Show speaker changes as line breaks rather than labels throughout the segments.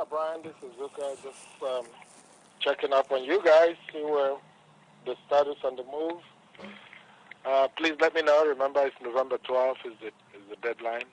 Brian, this is AZUKA. Just checking up on you guys, see where the status on the move. Please let me know. Remember, it's November 12th is the deadline.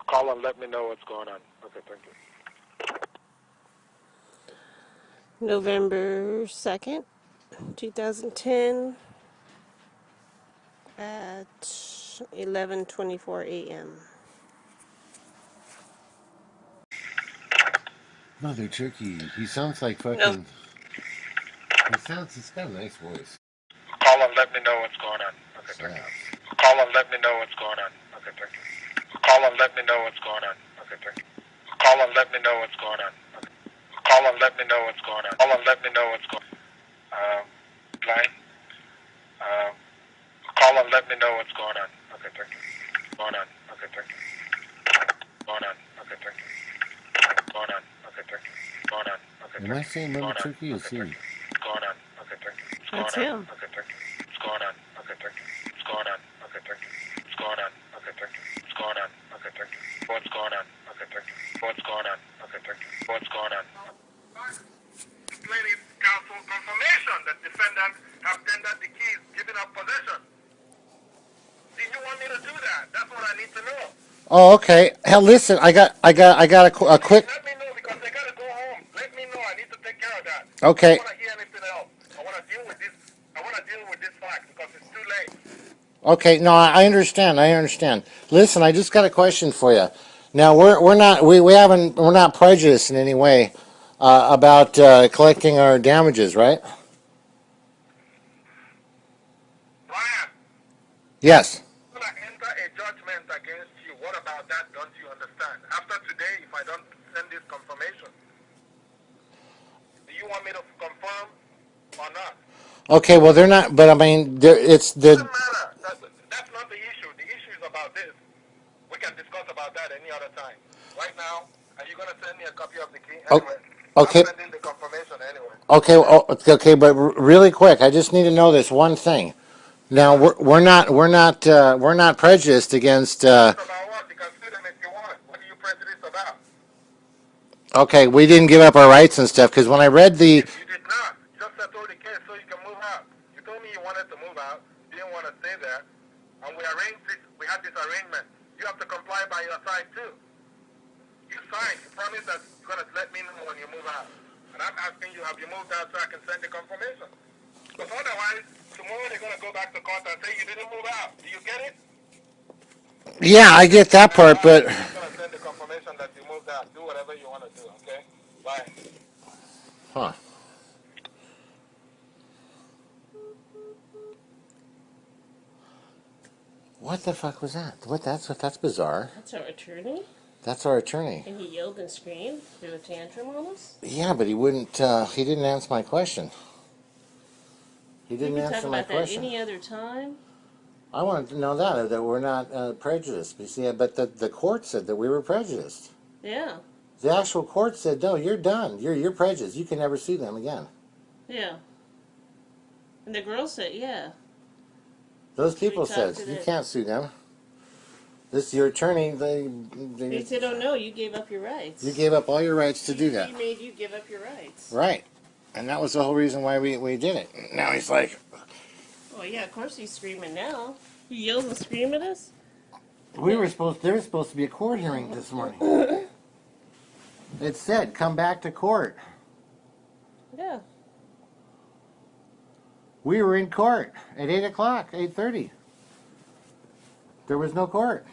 Call and let me know what's going on. Okay, thank you.
November 2nd, 2010 at 11:24 a.m.
Mother Turkey, he sounds like fucking.
No.
He's got a nice voice.
Call and let me know what's going on. Okay, thank you. Call and let me know what's going on. Okay, thank you. Call and let me know what's going on. Okay, thank you. Call and let me know what's going on. Okay. Call and let me know what's going on. Call and let me know what's going on. Line. Call and let me know what's going on. Okay, thank you. Going on. Okay, thank you. Going on. Okay, thank you. Going on. Okay, thank you. Going on. Okay, thank you.
Am I saying Mother Turkey or is he?
Going on. Okay, thank you.
That's him.
Okay, thank you. It's going on. Okay, thank you. It's going on. Okay, thank you. It's going on. Okay, thank you. It's going on. Okay, thank you. What's going on? Okay, thank you. What's going on? Okay, thank you. What's going on? Plaintiff counsel confirmation that defendant have tendered the keys, giving up possession. Did you want me to do that? That's what I need to know.
Oh, okay. Hell, listen, I got a quick.
Let me know because I gotta go home. Let me know. I need to take care of that.
Okay.
I don't want to hear anything else. I want to deal with this. I want to deal with this fact because it's too late.
Okay. No, I understand. I understand. Listen, I just got a question for you. Now we're not prejudiced in any way about collecting our damages, right?
Brian,
Yes.
I'm gonna enter a judgment against you. What about that? Don't you understand? After today, if I don't send this confirmation, do you want me to confirm or not?
Okay. Well, they're not. But I mean, it's the.
Doesn't matter. That's not the issue. The issue is about this. We can discuss about that any other time. Right now, are you gonna send me a copy of the key?
Oh,
Anyway,
okay.
I'm sending the confirmation anyway.
Okay. Okay. But really quick, I just need to know this one thing. Now we're not prejudiced against.
Prejudiced about what? You can sue them if you want. What are you prejudiced about?
Okay, we didn't give up our rights and stuff because when I read the.
You did not. You just settled the case so you can move out. You told me you wanted to move out, didn't want to stay there, and we arranged it. We had this arrangement. You have to comply by your side too. You signed. You promised that you're gonna let me know when you move out. And I'm asking you, have you moved out so I can send the confirmation? Because otherwise, tomorrow they're gonna go back to court and say you didn't move out. Do you get it?
Yeah, I get that part, but.
I'm just gonna send the confirmation that you moved out. Do whatever you want to do. Okay? Bye.
Huh. What the fuck was that? That's bizarre.
That's our attorney?
That's our attorney.
And he yelled and screamed through a tantrum on us?
Yeah, but he wouldn't. He didn't answer my question. He
We
didn't
can talk
answer my
about that
question.
any other time.
I wanted to know that we're not prejudiced. You see, but the court said that we were prejudiced.
Yeah.
The actual court said, no, you're done. You're prejudiced. You can never sue them again.
Yeah. And the girl said, yeah.
Those
Should we
people
talk
said
to
you
the...
can't sue them. This is your attorney.
They said, oh no, you gave up your rights.
You gave up all your rights to do that.
He made you give up your rights.
Right. And that was the whole reason why we did it. Now he's like...
Oh yeah, of course he's screaming now. He yells and screams at us?
There was supposed to be a court hearing this morning. It said, come back to court.
Yeah.
We were in court at 8 o'clock, 8:30. There was no court.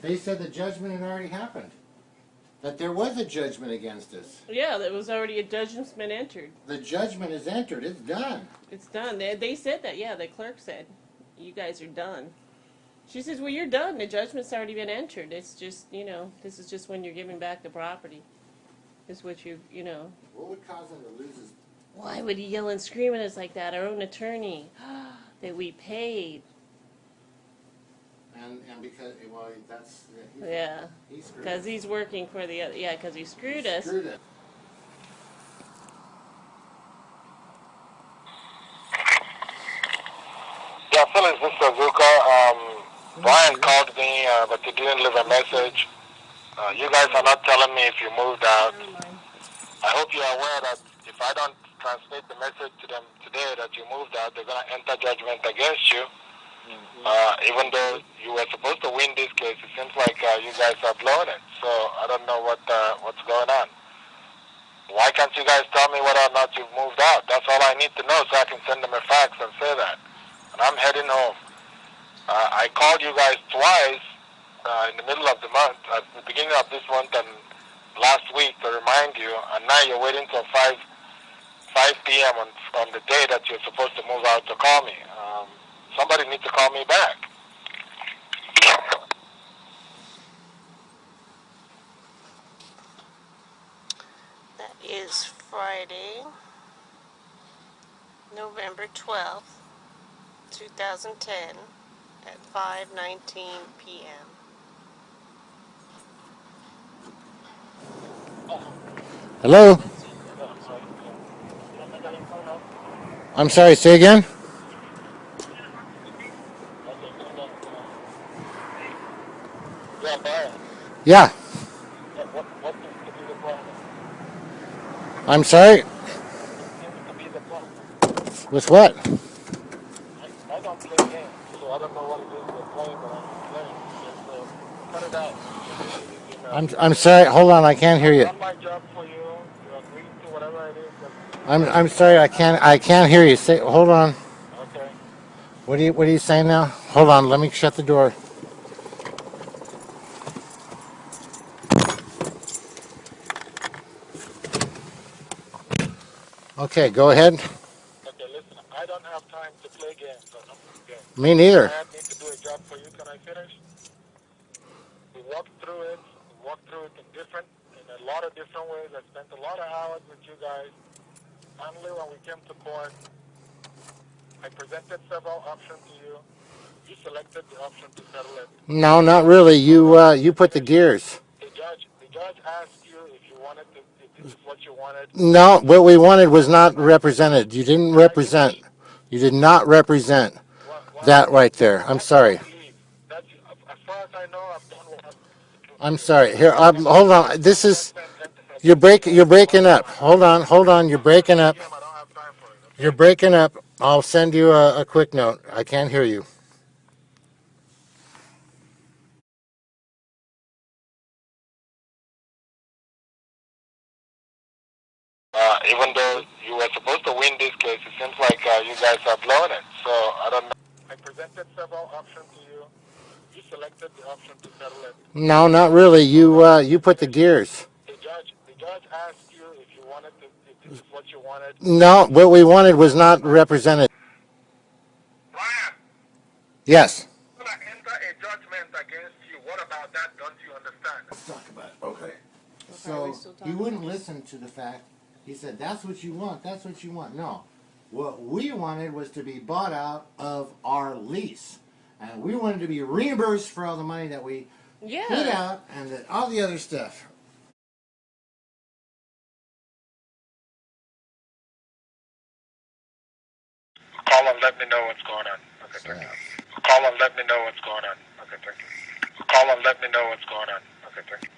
They said the judgment had already happened. That there was a judgment against us.
Yeah, there was already a judgment's been entered.
The judgment is entered. It's done.
It's done. They said that, yeah, the clerk said, you guys are done. She says, well, you're done. The judgment's already been entered. It's just, this is just when you're giving back the property. Is what
What would cause him to lose his...
Why would he yell and scream at us like that? Our own attorney that we paid.
And because, well, that's...
Yeah. Because he's working for the other... Yeah, because he screwed us.
Screwed it.
Yeah, Phyllis, this is AZUKA. Brian called me, but he didn't leave a message. You guys are not telling me if you moved out. I hope you're aware that if I don't transmit the message to them today that you moved out, they're going to enter judgment against you. Even though you were supposed to win this case, it seems like you guys are blowing it. So I don't know what's going on. Why can't you guys tell me whether or not you've moved out? That's all I need to know so I can send them a fax and say that. And I'm heading home. I called you guys twice in the middle of the month, at the beginning of this month and last week to remind you, and now you're waiting till 5 p.m. on the day that you're supposed to move out to call me. Somebody needs to call me back.
That is Friday, November 12th, 2010 at 5:19 p.m.
Hello? I'm sorry, say again? Yeah. I'm sorry? With what?
I don't play games, so I don't know what it is you're playing, but I'm playing. Just cut it out.
I'm sorry, hold on, I can't hear you.
I've done my job for you. You agree to whatever it is.
I'm sorry, I can't hear you. Say, hold on.
Okay.
What are you saying now? Hold on, let me shut the door. Okay, go ahead.
Okay, listen, I don't have time to play games.
Me neither.
I need to do a job for you. Can I finish? We walked through it. In a lot of different ways. I spent a lot of hours with you guys. Finally, when we came to court, I presented several options to you. You selected the option to settle it.
No, not really. You put the gears.
The judge asked you if you wanted to, if this is what you wanted.
No, what we wanted was not represented. You didn't represent. You did not represent that right there. I'm sorry.
That's, as far as I know, I've done what
I'm sorry. Here, hold on. This is you're breaking up. Hold on. You're breaking up. You're breaking up. I'll send you a quick note. I can't hear you.
even though you were supposed to win this case, it seems like you guys are blowing it. So I don't know. I presented several options to you. You selected the option to settle it.
No, not really. You put the gears.
The judge asked you if you wanted to, if this is what you wanted.
No, what we wanted was not represented.
Brian,
Yes.
I'm going to enter a judgment against you. What about that? Don't you understand?
Let's talk about it. Okay. So he wouldn't listen to the fact. He said, "That's what you want. That's what you want." No, what we wanted was to be bought out of our lease, and we wanted to be reimbursed for all the money that we put out and all the other stuff.
Call and let me know what's going on. Okay, thank you. Call and let me know what's going on. Okay, thank you. Call and let me know what's going on. Okay, thank you.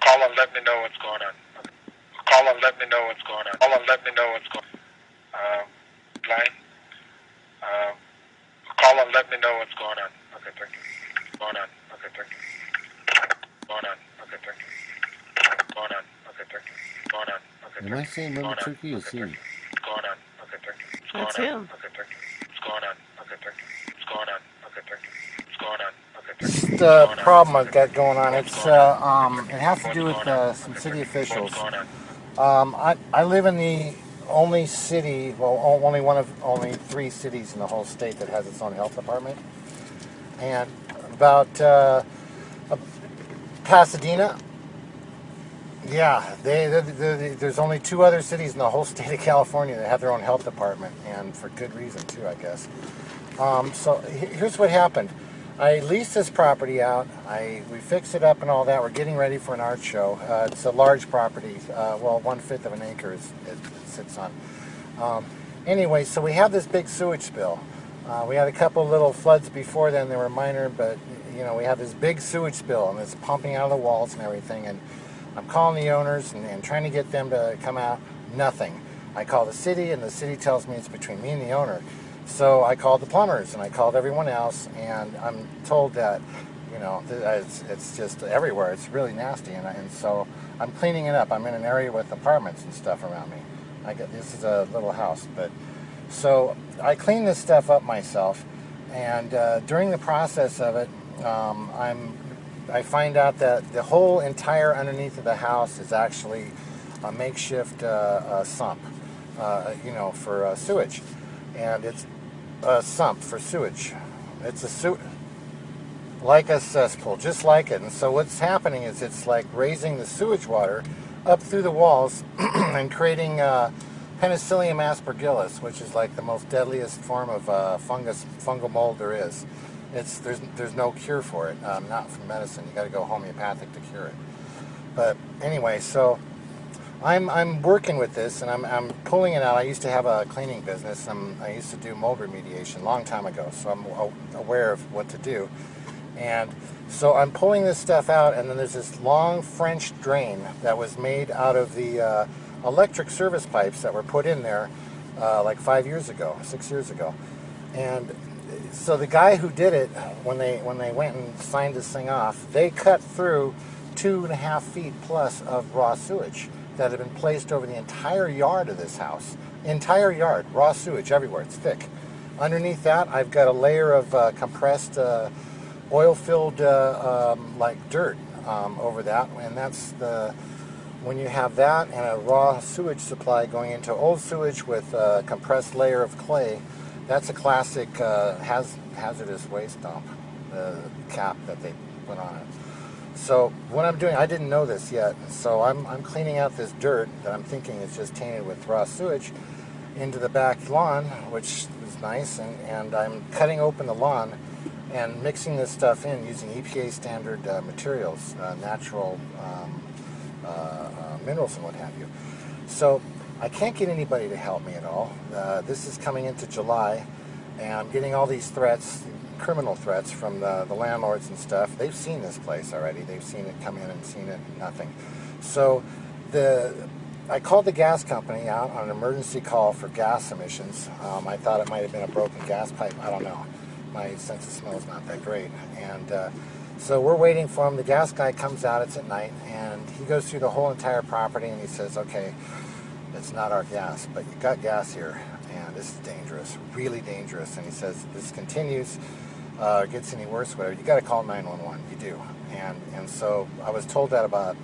Call and let me know what's going on. Okay. Call and let me know what's going on. Call and let me know what's going on. Line. Call and let me know what's going on. Okay, thank you. Going on. Okay, thank you. Going on. Okay, thank you. Going on. Okay, thank you. Going on. Okay, thank you.
Am I saying little tricky or
Going
him?
on. Okay, thank you.
That's him.
Okay, thank you. It's going on. Okay, thank you. It's going on. Okay, thank you. It's going on. Okay, thank you.
The problem I've got going on, it has to do with some city officials. I live in the only city, well, only one of only 3 cities in the whole state that has its own health department, and about Pasadena. Yeah, there's only 2 other cities in the whole state of California that have their own health department, and for good reason too, I guess. So here's what happened. I leased this property out. We fixed it up and all that. We're getting ready for an art show. It's a large property. Well, 1/5 of an acre it sits on. Anyway, so we have this big sewage spill. We had a couple little floods before then. They were minor, but we have this big sewage spill, and it's pumping out of the walls and everything, and I'm calling the owners and trying to get them to come out. Nothing. I call the city, and the city tells me it's between me and the owner. So I called the plumbers, and I called everyone else, and I'm told that, it's just everywhere. It's really nasty, and so I'm cleaning it up. I'm in an area with apartments and stuff around me. This is a little house, but so I clean this stuff up myself, and during the process of it, I find out that the whole entire underneath of the house is actually a makeshift sump, for sewage, and it's a sump for sewage. It's like a cesspool, just like it. And so what's happening is it's like raising the sewage water up through the walls and creating Penicillium aspergillus, which is like the most deadliest form of fungal mold there is. There's no cure for it, not from medicine. You got to go homeopathic to cure it. But anyway, so I'm working with this, and I'm pulling it out. I used to have a cleaning business. I used to do mold remediation a long time ago, so I'm aware of what to do. And so I'm pulling this stuff out, and then there's this long French drain that was made out of the electric service pipes that were put in there like 6 years ago. And so the guy who did it, when they went and signed this thing off, they cut through 2.5 feet plus of raw sewage that had been placed over the entire yard of this house. Entire yard, raw sewage everywhere. It's thick. Underneath that, I've got a layer of compressed oil-filled like dirt over that, and that's when you have that and a raw sewage supply going into old sewage with a compressed layer of clay, that's a classic hazardous waste dump, the cap that they put on it. So what I'm doing, I didn't know this yet, so I'm cleaning out this dirt that I'm thinking is just tainted with raw sewage into the back lawn, which is nice, and I'm cutting open the lawn and mixing this stuff in using EPA standard materials, natural minerals and what have you. So I can't get anybody to help me at all. This is coming into July, and I'm getting all these threats, criminal threats from the landlords and stuff. They've seen this place already. They've seen it come in and seen it, nothing. So I called the gas company out on an emergency call for gas emissions. I thought it might have been a broken gas pipe. I don't know. My sense of smell is not that great. And so we're waiting for him. The gas guy comes out. It's at night, and he goes through the whole entire property, and he says, okay, it's not our gas, but you got gas here, and this is dangerous, really dangerous. And he says, if this continues, gets any worse, whatever, you got to call 911. You do. And so I was told that about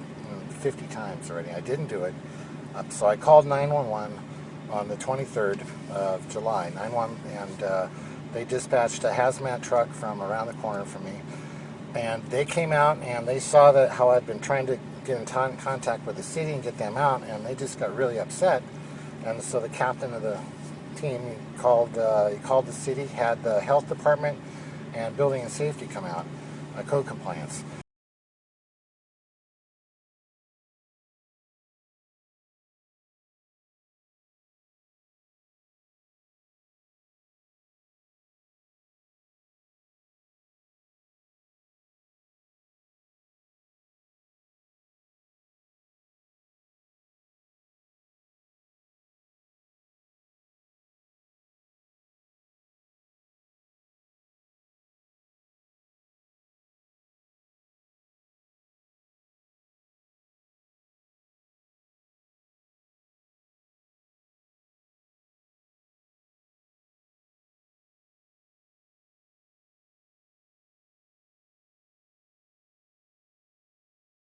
50 times already. I didn't do it. So I called 911 on the 23rd of July, 911, and they dispatched a hazmat truck from around the corner from me. And they came out, and they saw how I'd been trying to get in contact with the city and get them out, and they just got really upset. And so the captain of the team called the city, had the health department and building and safety come out, code compliance.